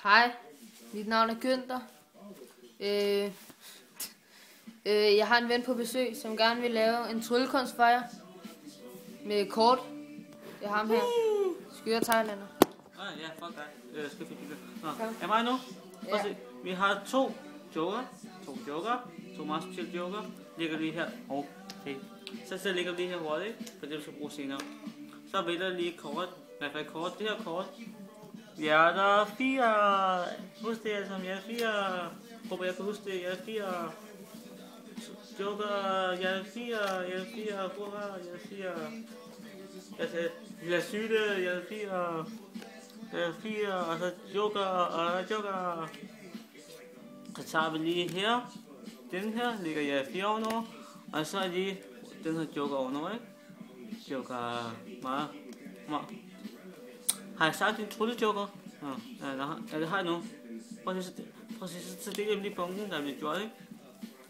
Hej, mit navn er Günther. Jeg har en ven på besøg, som gerne vil lave en tryllekunstfejr med kort. Det er ham her. Skøre thailander. Ja, fuck dig. Skal vi er mig nu? Prøv at se. Vi har to meget specielle joker. Ligger lige her. Okay. Så ligger lige her hurtigt, for det vi skal bruge senere. Så vælger jeg lige kort. I hvert fald kort. Det her kort. Ja, der er 4. Husk det alle sammen. Jeg er 4. Håber jeg kan huske det. Jeg er 4. Joker. Jeg er 4. Jeg er 4. Hurra. Jeg er 4. Jeg er syge. Jeg er 4. Jeg er 4. Og så joker. Så tager vi lige her. Den her ligger jeg 4 ovenover. Og så er lige den her joker ovenover, ikke? Joker. Meget. Har jeg sagt en tryllejoker? Ja, det har jeg nu. Prøv at se, så deler jeg lige bunken, der bliver gjort, ikke?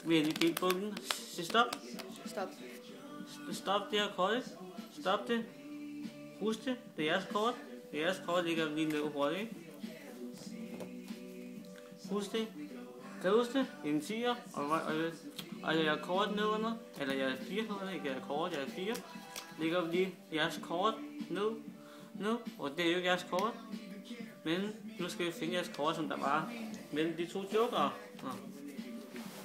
Vi har lige delt bunken. Sig stop. Stop det her kort, ikke? Stop det. Husk det. Det er jeres kort. Jeres kort ligger lige ned hurtigt, ikke? Husk det. Kan du huske det? En 10'er. Og jeg er kort nedunder. Eller jeg er 4 herunder, ikke? Jeg er kort, jeg er 4. Ligger lige jeres kort ned. Nu, og det er jo ikke jeres kort. Men nu skal vi finde jeres kort, som der var mellem de to jokere.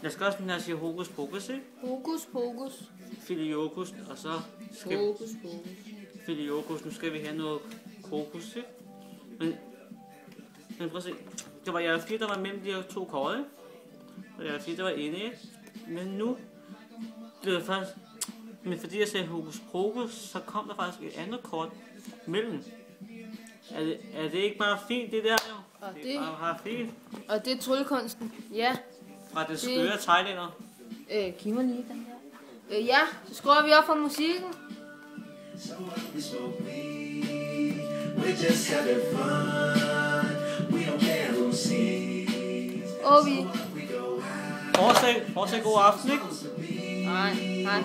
Jeg skal også den her sige hokus pokus, ikke? Hokus pokus. Filiokus, og så skal Hokus pokus. Filiokus, nu skal vi have noget kokus, ikke? Men prøv at se. Det var jeres 4, der var mellem de her to kort, ikke? Og jeres 4, der var inde, ikke? Men nu blev det faktisk... Men fordi jeg sagde hokus pokus, så kom der faktisk et andet kort mellem. Er det ikke bare fint, det der jo? Og det er bare fint. Og det er tryllekunsten, ja. Fra det skøre thailander. Giv mig lige den her. Ja, så skruer vi op for musikken. Og vi... Fortsæt god aften, ikke? Nej.